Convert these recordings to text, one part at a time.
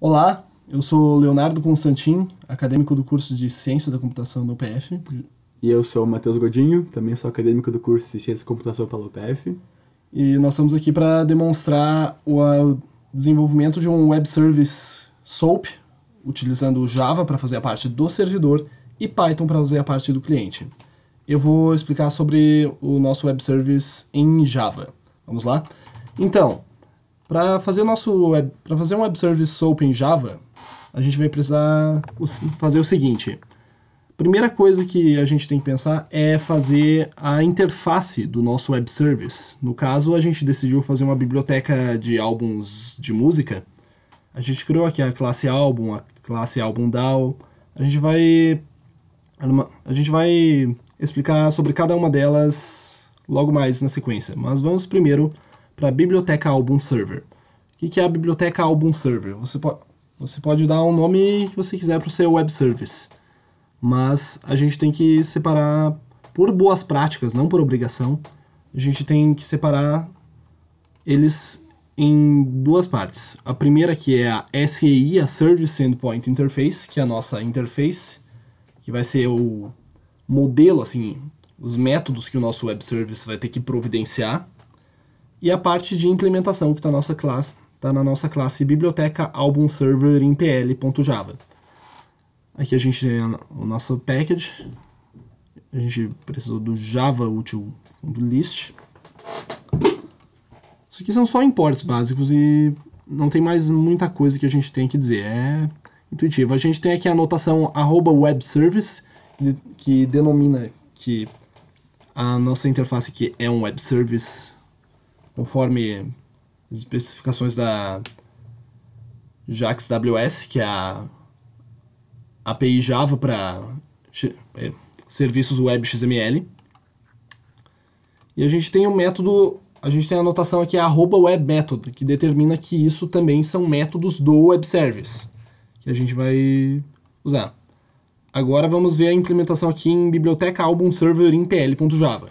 Olá, eu sou Leonardo Constantin, acadêmico do curso de Ciência da Computação da UPF. E eu sou o Matheus Godinho, também sou acadêmico do curso de Ciência da Computação pela UPF. E nós estamos aqui para demonstrar o desenvolvimento de um web service SOAP, utilizando Java para fazer a parte do servidor e Python para fazer a parte do cliente. Eu vou explicar sobre o nosso web service em Java. Vamos lá? Então, para fazer um web service SOAP em Java, a gente vai precisar fazer o seguinte. Primeira coisa que a gente tem que pensar é fazer a interface do nosso web service. No caso, a gente decidiu fazer uma biblioteca de álbuns de música. A gente criou aqui a classe álbum, a classe álbum DAO. A gente vai explicar sobre cada uma delas logo mais na sequência. Mas vamos primeiro para a biblioteca álbum server. O que é a biblioteca álbum server? Você pode dar um nome que você quiser para o seu web service. Mas a gente tem que separar, por boas práticas, não por obrigação, a gente tem que separar eles em duas partes. A primeira que é a SEI, a Service Endpoint Interface, que é a nossa interface, que vai ser o modelo, assim, os métodos que o nosso web service vai ter que providenciar. E a parte de implementação que está na nossa classe biblioteca álbum server em pl.java. Aqui a gente tem o nosso package, a gente precisou do Java util.list. Isso aqui são só imports básicos e não tem mais muita coisa que a gente tem que dizer, é intuitivo. A gente tem aqui a anotação @webService, que denomina que a nossa interface aqui é um web service conforme as especificações da JAX-WS, que é a API Java para serviços web XML. E a gente tem a gente tem a anotação aqui @webMethod, que determina que isso também são métodos do web service, que a gente vai usar. Agora vamos ver a implementação aqui em biblioteca álbum server em pl.java.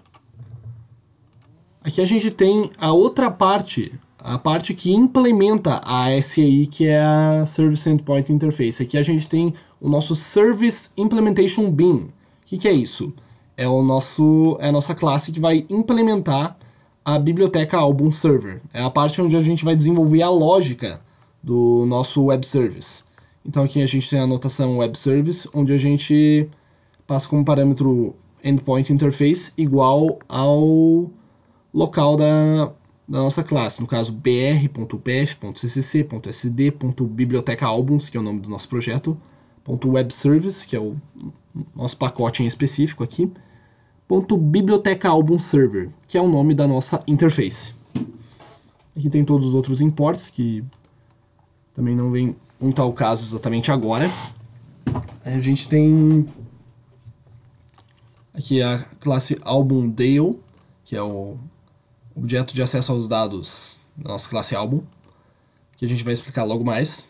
Aqui a gente tem a outra parte, a parte que implementa a SEI, que é a Service Endpoint Interface. Aqui a gente tem o nosso Service Implementation Bean. O que é isso? É a nossa classe que vai implementar a biblioteca álbum server. É a parte onde a gente vai desenvolver a lógica do nosso web service. Então aqui a gente tem a anotação web service, onde a gente passa como parâmetro endpoint interface igual ao local da nossa classe, no caso br.pf.ccc.sd.bibliotecaálbuns, que é o nome do nosso projeto, .webService, que é o nosso pacote em específico aqui, .bibliotecaálbumserver, que é o nome da nossa interface. Aqui tem todos os outros imports, que também não vem muito ao caso exatamente agora. A gente tem aqui a classe AlbumDale, que é o objeto de acesso aos dados da nossa classe álbum, que a gente vai explicar logo mais.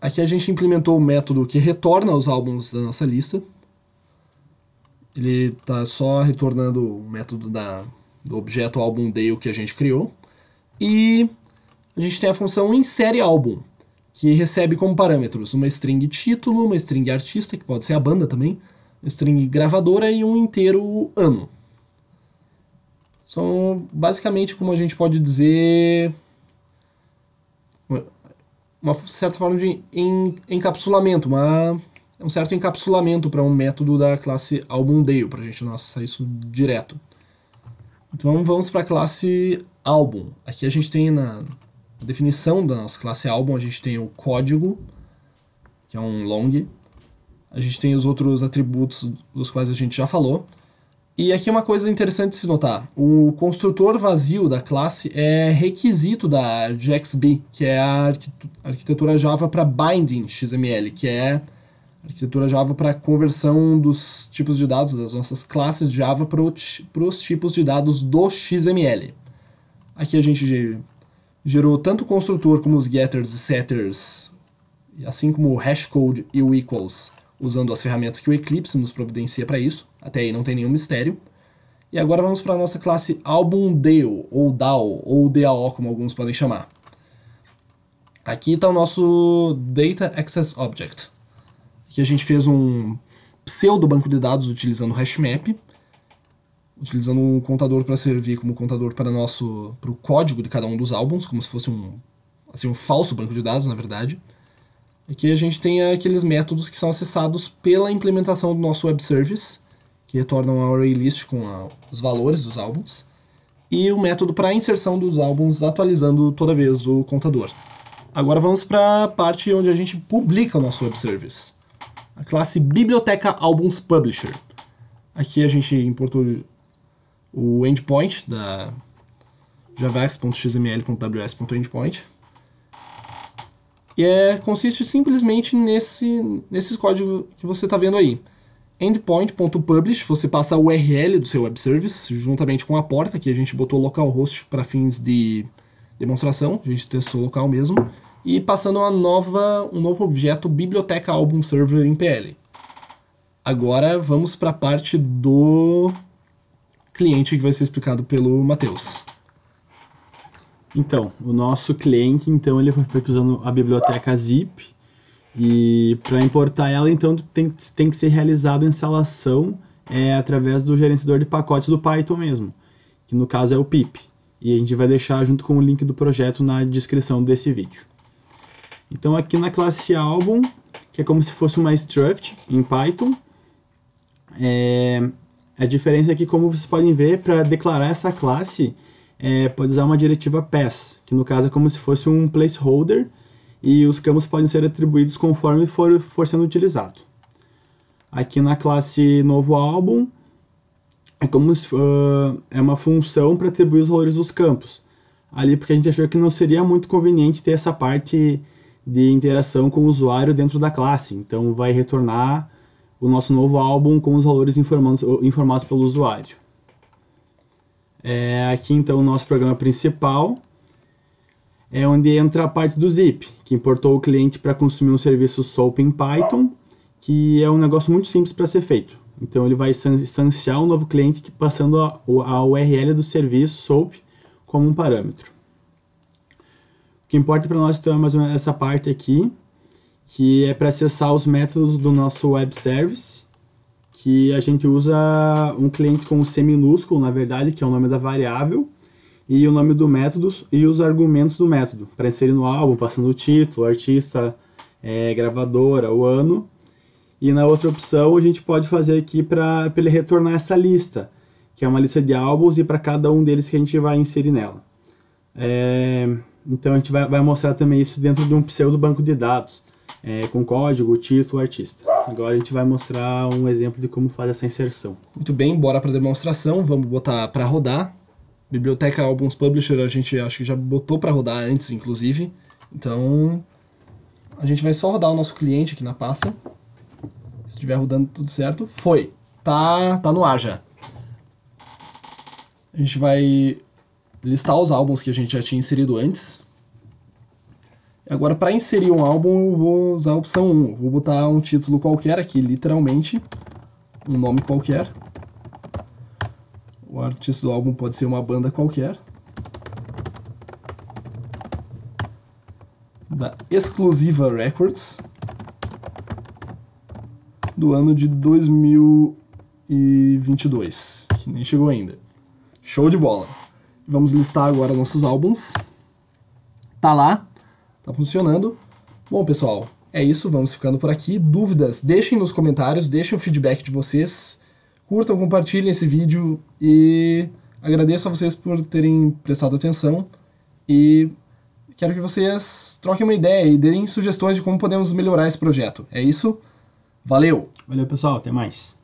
Aqui a gente implementou o método que retorna os álbuns da nossa lista. Ele está só retornando o método do objeto AlbumDale que a gente criou. E a gente tem a função insereAlbum, que recebe como parâmetros uma string título, uma string artista, que pode ser a banda também, uma string gravadora e um inteiro ano. São basicamente, como a gente pode dizer, uma certa forma de encapsulamento, um certo encapsulamento para um método da classe AlbumDale, para a gente não acessar isso direto. Então vamos para a classe álbum. Aqui a gente tem na definição da nossa classe álbum, a gente tem o código, que é um long. A gente tem os outros atributos dos quais a gente já falou. E aqui uma coisa interessante de se notar, o construtor vazio da classe é requisito da JAX-B, que é a arquitetura Java para Binding XML, que é a arquitetura Java para conversão dos tipos de dados das nossas classes Java para os tipos de dados do XML. Aqui a gente gerou tanto o construtor como os getters e setters, assim como o hashcode e o equals, usando as ferramentas que o Eclipse nos providencia para isso. Até aí não tem nenhum mistério. E agora vamos para a nossa classe AlbumDale, ou DAO, ou DAO, como alguns podem chamar. Aqui está o nosso Data Access Object. Aqui a gente fez um pseudo banco de dados utilizando o HashMap, utilizando um contador para servir como contador para o código de cada um dos álbuns, como se fosse um falso banco de dados, na verdade. Aqui a gente tem aqueles métodos que são acessados pela implementação do nosso web service, que retornam a array list com os valores dos álbuns, e o método para a inserção dos álbuns atualizando toda vez o contador. Agora vamos para a parte onde a gente publica o nosso web service. A classe Biblioteca Albums Publisher. Aqui a gente importou o endpoint da javax.xml.ws.endpoint. E consiste simplesmente nesses códigos que você está vendo aí. Endpoint.publish, você passa a URL do seu web service, juntamente com a porta, que a gente botou localhost para fins de demonstração, a gente testou local mesmo, e passando um novo objeto Biblioteca Album Server em PL. Agora vamos para a parte do cliente que vai ser explicado pelo Matheus. Então, o nosso cliente, ele foi feito usando a biblioteca zip, e para importar ela, então, tem que ser realizada a instalação através do gerenciador de pacotes do Python mesmo, que no caso é o pip, e a gente vai deixar junto com o link do projeto na descrição desse vídeo. Então aqui na classe Album, que é como se fosse uma struct em Python, a diferença é que, como vocês podem ver, para declarar essa classe, pode usar uma diretiva pass, que no caso é como se fosse um placeholder, e os campos podem ser atribuídos conforme for sendo utilizado. Aqui na classe Novo Álbum, é uma função para atribuir os valores dos campos. Ali porque a gente achou que não seria muito conveniente ter essa parte de interação com o usuário dentro da classe. Então vai retornar o nosso novo álbum com os valores informados pelo usuário. Aqui então o nosso programa principal é onde entra a parte do zip, que importou o cliente para consumir um serviço SOAP em Python, que é um negócio muito simples para ser feito. Então ele vai instanciar um novo cliente passando a URL do serviço SOAP como um parâmetro. O que importa para nós então é mais ou menos essa parte aqui, que é para acessar os métodos do nosso web service, que a gente usa um cliente com C minúsculo, na verdade, que é o nome da variável, e o nome do método e os argumentos do método, para inserir no álbum, passando o título, o artista, gravadora, o ano. E na outra opção a gente pode fazer aqui para ele retornar essa lista, que é uma lista de álbuns e para cada um deles que a gente vai inserir nela. Então a gente vai mostrar também isso dentro de um pseudo banco de dados, com código, título, artista. Agora a gente vai mostrar um exemplo de como faz essa inserção. Muito bem, bora para a demonstração, vamos botar para rodar. Biblioteca Albums Publisher a gente acho que já botou para rodar antes, inclusive. Então a gente vai só rodar o nosso cliente aqui na pasta. Se estiver rodando tudo certo, foi. Tá no ar já. A gente vai listar os álbuns que a gente já tinha inserido antes. Agora, para inserir um álbum, eu vou usar a opção 1. Vou botar um título qualquer aqui, literalmente. Um nome qualquer. O artista do álbum pode ser uma banda qualquer. Da Exclusiva Records. Do ano de 2022, que nem chegou ainda. Show de bola! Vamos listar agora nossos álbuns. Tá lá, tá funcionando. Bom, pessoal, é isso, vamos ficando por aqui. Dúvidas, deixem nos comentários, deixem o feedback de vocês. Curtam, compartilhem esse vídeo e agradeço a vocês por terem prestado atenção. E quero que vocês troquem uma ideia e deem sugestões de como podemos melhorar esse projeto. É isso? Valeu! Valeu, pessoal. Até mais.